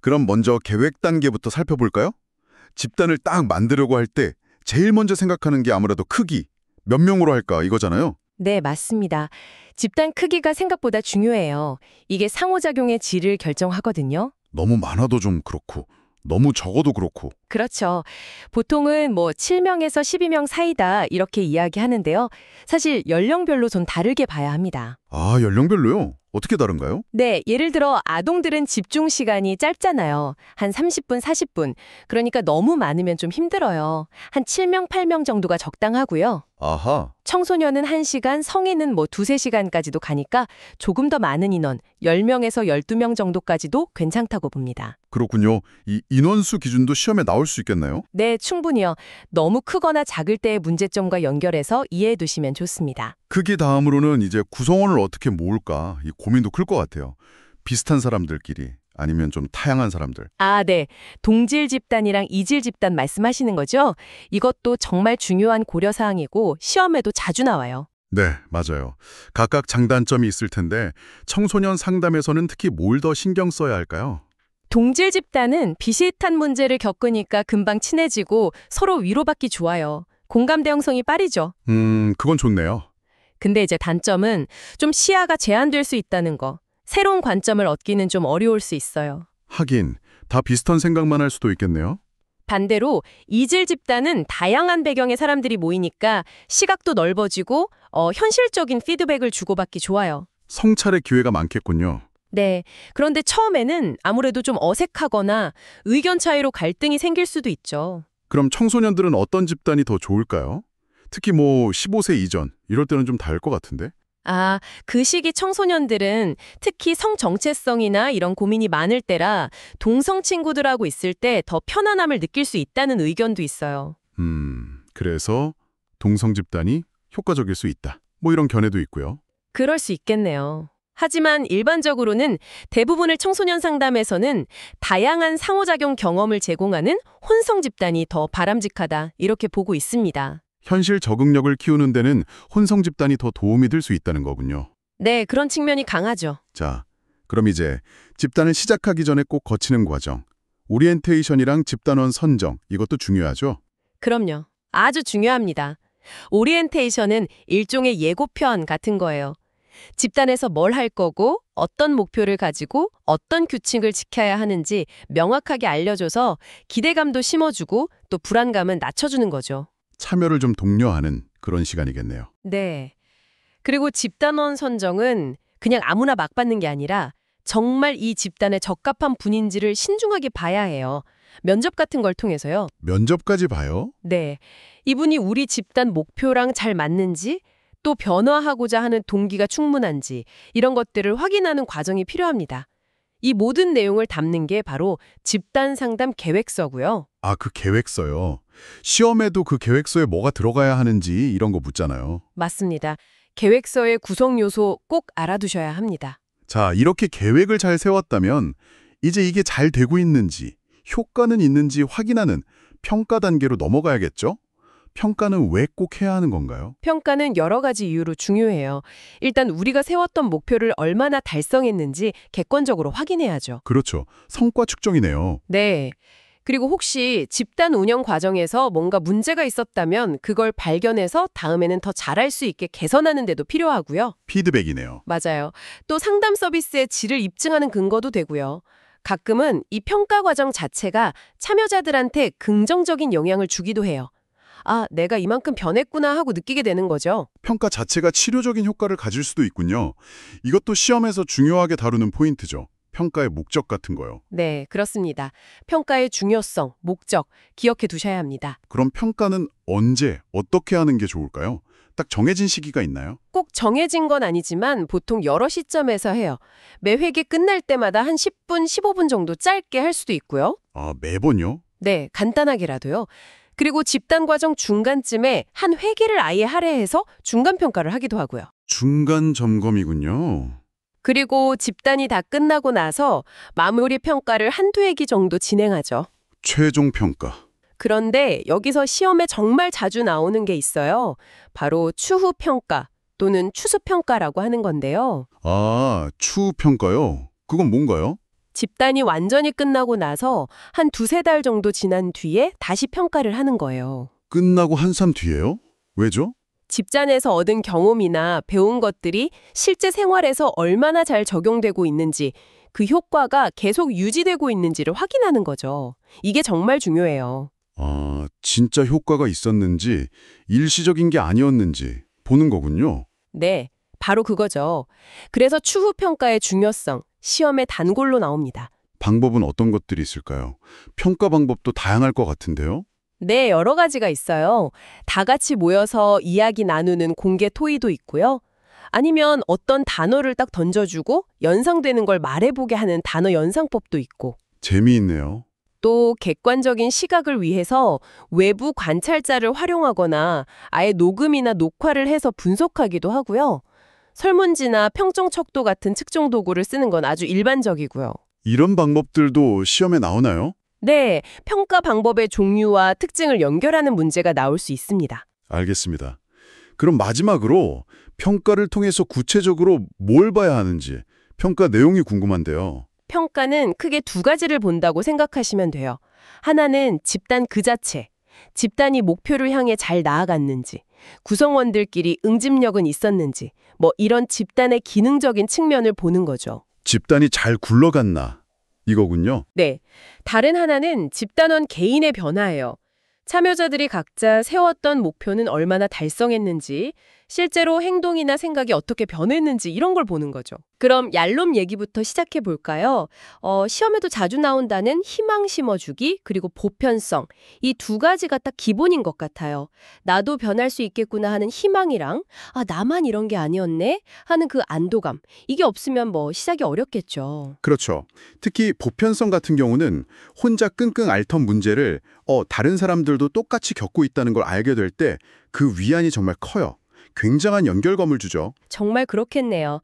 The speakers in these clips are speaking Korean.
그럼 먼저 계획 단계부터 살펴볼까요? 집단을 딱 만들려고 할 때 제일 먼저 생각하는 게 아무래도 크기, 몇 명으로 할까 이거잖아요. 네, 맞습니다. 집단 크기가 생각보다 중요해요. 이게 상호작용의 질을 결정하거든요. 너무 많아도 좀 그렇고 너무 적어도 그렇고. 그렇죠. 보통은 뭐 7명에서 12명 사이다 이렇게 이야기하는데요. 사실 연령별로 좀 다르게 봐야 합니다. 아, 연령별로요? 어떻게 다른가요? 네, 예를 들어 아동들은 집중 시간이 짧잖아요. 한 30분, 40분. 그러니까 너무 많으면 좀 힘들어요. 한 7명, 8명 정도가 적당하고요. 아하, 청소년은 1시간, 성인은 뭐 2~3시간까지도 가니까 조금 더 많은 인원, 10명에서 12명 정도까지도 괜찮다고 봅니다. 그렇군요. 이 인원수 기준도 시험에 나올 수 있겠나요? 네, 충분히요. 너무 크거나 작을 때의 문제점과 연결해서 이해해 두시면 좋습니다. 크기 다음으로는 이제 구성원을 어떻게 모을까 이 고민도 클 것 같아요. 비슷한 사람들끼리 아니면 좀 타양한 사람들. 아, 네. 동질 집단이랑 이질 집단 말씀하시는 거죠? 이것도 정말 중요한 고려사항이고 시험에도 자주 나와요. 네, 맞아요. 각각 장단점이 있을 텐데 청소년 상담에서는 특히 뭘 더 신경 써야 할까요? 동질 집단은 비슷한 문제를 겪으니까 금방 친해지고 서로 위로받기 좋아요. 공감대 형성이 빠르죠. 그건 좋네요. 근데 이제 단점은 좀 시야가 제한될 수 있다는 거. 새로운 관점을 얻기는 좀 어려울 수 있어요. 하긴 다 비슷한 생각만 할 수도 있겠네요. 반대로 이질 집단은 다양한 배경의 사람들이 모이니까 시각도 넓어지고 현실적인 피드백을 주고받기 좋아요. 성찰의 기회가 많겠군요. 네. 그런데 처음에는 아무래도 좀 어색하거나 의견 차이로 갈등이 생길 수도 있죠. 그럼 청소년들은 어떤 집단이 더 좋을까요? 특히 뭐 15세 이전 이럴 때는 좀 다를 것 같은데. 아, 그 시기 청소년들은 특히 성 정체성이나 이런 고민이 많을 때라 동성 친구들하고 있을 때 더 편안함을 느낄 수 있다는 의견도 있어요. 그래서 동성 집단이 효과적일 수 있다. 뭐 이런 견해도 있고요. 그럴 수 있겠네요. 하지만 일반적으로는 대부분의 청소년 상담에서는 다양한 상호작용 경험을 제공하는 혼성 집단이 더 바람직하다 이렇게 보고 있습니다. 현실 적응력을 키우는 데는 혼성 집단이 더 도움이 될 수 있다는 거군요. 네, 그런 측면이 강하죠. 자, 그럼 이제 집단을 시작하기 전에 꼭 거치는 과정. 오리엔테이션이랑 집단원 선정, 이것도 중요하죠? 그럼요. 아주 중요합니다. 오리엔테이션은 일종의 예고편 같은 거예요. 집단에서 뭘 할 거고 어떤 목표를 가지고 어떤 규칙을 지켜야 하는지 명확하게 알려줘서 기대감도 심어주고 또 불안감은 낮춰주는 거죠. 참여를 좀 독려하는 그런 시간이겠네요. 네. 그리고 집단원 선정은 그냥 아무나 막 받는 게 아니라 정말 이 집단에 적합한 분인지를 신중하게 봐야 해요. 면접 같은 걸 통해서요. 면접까지 봐요? 네. 이분이 우리 집단 목표랑 잘 맞는지, 또 변화하고자 하는 동기가 충분한지 이런 것들을 확인하는 과정이 필요합니다. 이 모든 내용을 담는 게 바로 집단 상담 계획서고요. 아, 그 계획서요. 시험에도 그 계획서에 뭐가 들어가야 하는지 이런 거 묻잖아요. 맞습니다. 계획서의 구성 요소 꼭 알아두셔야 합니다. 자, 이렇게 계획을 잘 세웠다면 이제 이게 잘 되고 있는지, 효과는 있는지 확인하는 평가 단계로 넘어가야겠죠? 평가는 왜 꼭 해야 하는 건가요? 평가는 여러 가지 이유로 중요해요. 일단 우리가 세웠던 목표를 얼마나 달성했는지 객관적으로 확인해야죠. 그렇죠. 성과 측정이네요. 네. 그리고 혹시 집단 운영 과정에서 뭔가 문제가 있었다면 그걸 발견해서 다음에는 더 잘할 수 있게 개선하는 데도 필요하고요. 피드백이네요. 맞아요. 또 상담 서비스의 질을 입증하는 근거도 되고요. 가끔은 이 평가 과정 자체가 참여자들한테 긍정적인 영향을 주기도 해요. 아, 내가 이만큼 변했구나 하고 느끼게 되는 거죠. 평가 자체가 치료적인 효과를 가질 수도 있군요. 이것도 시험에서 중요하게 다루는 포인트죠. 평가의 목적 같은 거요. 네, 그렇습니다. 평가의 중요성, 목적 기억해 두셔야 합니다. 그럼 평가는 언제, 어떻게 하는 게 좋을까요? 딱 정해진 시기가 있나요? 꼭 정해진 건 아니지만 보통 여러 시점에서 해요. 매 회계 끝날 때마다 한 10분, 15분 정도 짧게 할 수도 있고요. 아, 매번요? 네, 간단하게라도요. 그리고 집단 과정 중간쯤에 한 회계를 아예 할애해서 중간 평가를 하기도 하고요. 중간 점검이군요. 그리고 집단이 다 끝나고 나서 마무리 평가를 한두 회기 정도 진행하죠. 최종 평가. 그런데 여기서 시험에 정말 자주 나오는 게 있어요. 바로 추후 평가 또는 추수 평가라고 하는 건데요. 아, 추후 평가요? 그건 뭔가요? 집단이 완전히 끝나고 나서 한 두세 달 정도 지난 뒤에 다시 평가를 하는 거예요. 끝나고 한참 뒤에요? 왜죠? 집단에서 얻은 경험이나 배운 것들이 실제 생활에서 얼마나 잘 적용되고 있는지, 그 효과가 계속 유지되고 있는지를 확인하는 거죠. 이게 정말 중요해요. 아, 진짜 효과가 있었는지, 일시적인 게 아니었는지 보는 거군요. 네, 바로 그거죠. 그래서 추후 평가의 중요성, 시험의 단골로 나옵니다. 방법은 어떤 것들이 있을까요? 평가 방법도 다양할 것 같은데요? 네, 여러 가지가 있어요. 다 같이 모여서 이야기 나누는 공개 토의도 있고요. 아니면 어떤 단어를 딱 던져주고 연상되는 걸 말해보게 하는 단어 연상법도 있고, 재미있네요. 또 객관적인 시각을 위해서 외부 관찰자를 활용하거나 아예 녹음이나 녹화를 해서 분석하기도 하고요. 설문지나 평정 척도 같은 측정 도구를 쓰는 건 아주 일반적이고요. 이런 방법들도 시험에 나오나요? 네, 평가 방법의 종류와 특징을 연결하는 문제가 나올 수 있습니다. 알겠습니다. 그럼 마지막으로 평가를 통해서 구체적으로 뭘 봐야 하는지 평가 내용이 궁금한데요. 평가는 크게 두 가지를 본다고 생각하시면 돼요. 하나는 집단 그 자체, 집단이 목표를 향해 잘 나아갔는지, 구성원들끼리 응집력은 있었는지, 뭐 이런 집단의 기능적인 측면을 보는 거죠. 집단이 잘 굴러갔나 이거군요. 네. 다른 하나는 집단원 개인의 변화예요. 참여자들이 각자 세웠던 목표는 얼마나 달성했는지, 실제로 행동이나 생각이 어떻게 변했는지 이런 걸 보는 거죠. 그럼 얄롬 얘기부터 시작해 볼까요? 시험에도 자주 나온다는 희망 심어주기, 그리고 보편성. 이 두 가지가 딱 기본인 것 같아요. 나도 변할 수 있겠구나 하는 희망이랑, 아, 나만 이런 게 아니었네? 하는 그 안도감. 이게 없으면 뭐 시작이 어렵겠죠. 그렇죠. 특히 보편성 같은 경우는 혼자 끙끙 앓던 문제를 다른 사람들도 똑같이 겪고 있다는 걸 알게 될 때 그 위안이 정말 커요. 굉장한 연결감을 주죠. 정말 그렇겠네요.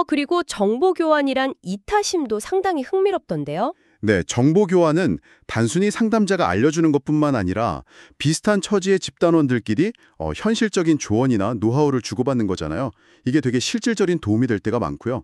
그리고 정보 교환이란 이타심도 상당히 흥미롭던데요. 네, 정보 교환은 단순히 상담자가 알려주는 것뿐만 아니라 비슷한 처지의 집단원들끼리 현실적인 조언이나 노하우를 주고받는 거잖아요. 이게 되게 실질적인 도움이 될 때가 많고요.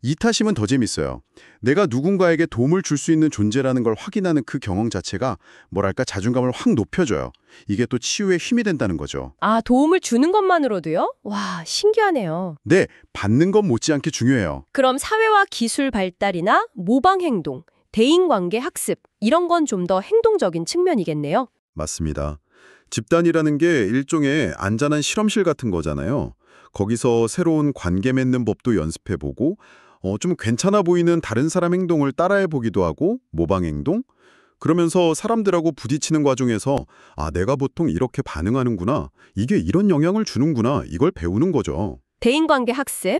이타심은 더 재밌어요. 내가 누군가에게 도움을 줄 수 있는 존재라는 걸 확인하는 그 경험 자체가 뭐랄까 자존감을 확 높여줘요. 이게 또 치유의 힘이 된다는 거죠. 아, 도움을 주는 것만으로도요? 와, 신기하네요. 네, 받는 것 못지않게 중요해요. 그럼 사회와 기술 발달이나 모방 행동, 대인관계 학습 이런 건 좀 더 행동적인 측면이겠네요. 맞습니다. 집단이라는 게 일종의 안전한 실험실 같은 거잖아요. 거기서 새로운 관계 맺는 법도 연습해보고 좀 괜찮아 보이는 다른 사람 행동을 따라해보기도 하고 모방 행동? 그러면서 사람들하고 부딪히는 과정에서 아, 내가 보통 이렇게 반응하는구나. 이게 이런 영향을 주는구나. 이걸 배우는 거죠. 대인관계 학습?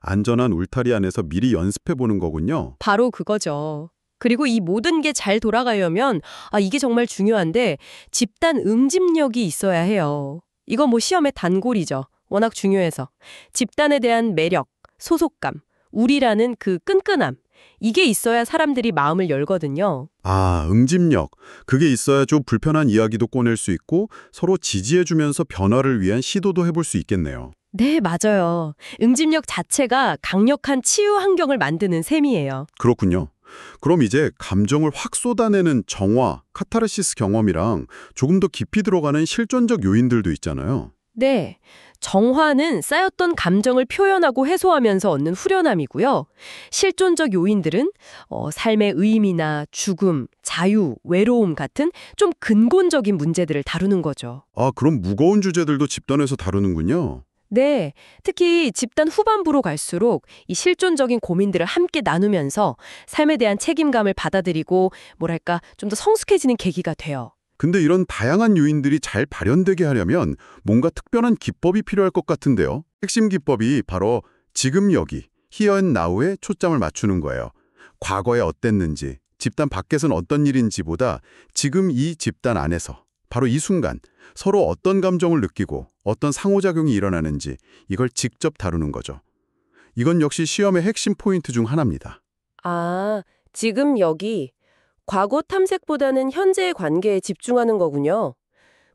안전한 울타리 안에서 미리 연습해보는 거군요. 바로 그거죠. 그리고 이 모든 게 잘 돌아가려면 이게 정말 중요한데 집단 응집력이 있어야 해요. 이거 뭐 시험의 단골이죠. 워낙 중요해서. 집단에 대한 매력, 소속감, 우리라는 그 끈끈함. 이게 있어야 사람들이 마음을 열거든요. 아, 응집력. 그게 있어야 좀 불편한 이야기도 꺼낼 수 있고 서로 지지해주면서 변화를 위한 시도도 해볼 수 있겠네요. 네, 맞아요. 응집력 자체가 강력한 치유 환경을 만드는 셈이에요. 그렇군요. 그럼 이제 감정을 확 쏟아내는 정화, 카타르시스 경험이랑 조금 더 깊이 들어가는 실존적 요인들도 있잖아요. 네. 정화는 쌓였던 감정을 표현하고 해소하면서 얻는 후련함이고요. 실존적 요인들은 삶의 의미나 죽음, 자유, 외로움 같은 좀 근본적인 문제들을 다루는 거죠. 아, 그럼 무거운 주제들도 집단에서 다루는군요. 네, 특히 집단 후반부로 갈수록 이 실존적인 고민들을 함께 나누면서 삶에 대한 책임감을 받아들이고 뭐랄까 좀 더 성숙해지는 계기가 돼요. 근데 이런 다양한 요인들이 잘 발현되게 하려면 뭔가 특별한 기법이 필요할 것 같은데요. 핵심 기법이 바로 지금 여기, here and now에 초점을 맞추는 거예요. 과거에 어땠는지, 집단 밖에서는 어떤 일인지보다 지금 이 집단 안에서 바로 이 순간 서로 어떤 감정을 느끼고 어떤 상호작용이 일어나는지 이걸 직접 다루는 거죠. 이건 역시 시험의 핵심 포인트 중 하나입니다. 아, 지금 여기 과거 탐색보다는 현재의 관계에 집중하는 거군요.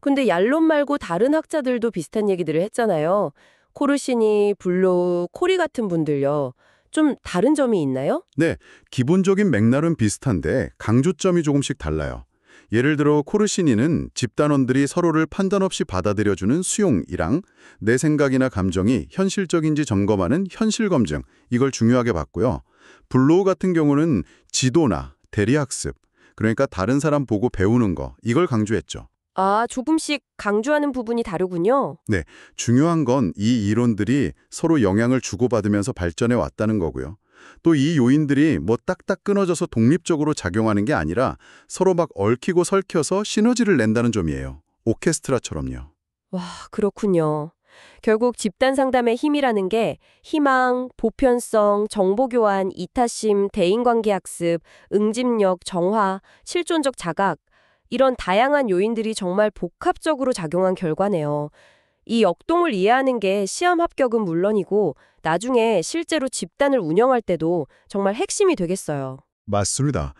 근데 얄롬 말고 다른 학자들도 비슷한 얘기들을 했잖아요. 코르시니, 블로우, 코리 같은 분들요. 좀 다른 점이 있나요? 네, 기본적인 맥락은 비슷한데 강조점이 조금씩 달라요. 예를 들어 코르시니는 집단원들이 서로를 판단 없이 받아들여주는 수용이랑 내 생각이나 감정이 현실적인지 점검하는 현실 검증, 이걸 중요하게 봤고요. 블로우 같은 경우는 지도나 대리학습, 그러니까 다른 사람 보고 배우는 거, 이걸 강조했죠. 아, 조금씩 강조하는 부분이 다르군요. 네, 중요한 건 이 이론들이 서로 영향을 주고받으면서 발전해 왔다는 거고요. 또 이 요인들이 뭐 딱딱 끊어져서 독립적으로 작용하는 게 아니라 서로 막 얽히고 설켜서 시너지를 낸다는 점이에요. 오케스트라처럼요. 와, 그렇군요. 결국 집단 상담의 힘이라는 게 희망, 보편성, 정보교환, 이타심, 대인관계 학습, 응집력, 정화, 실존적 자각, 이런 다양한 요인들이 정말 복합적으로 작용한 결과네요. 이 역동을 이해하는 게 시험 합격은 물론이고 나중에 실제로 집단을 운영할 때도 정말 핵심이 되겠어요. 맞습니다.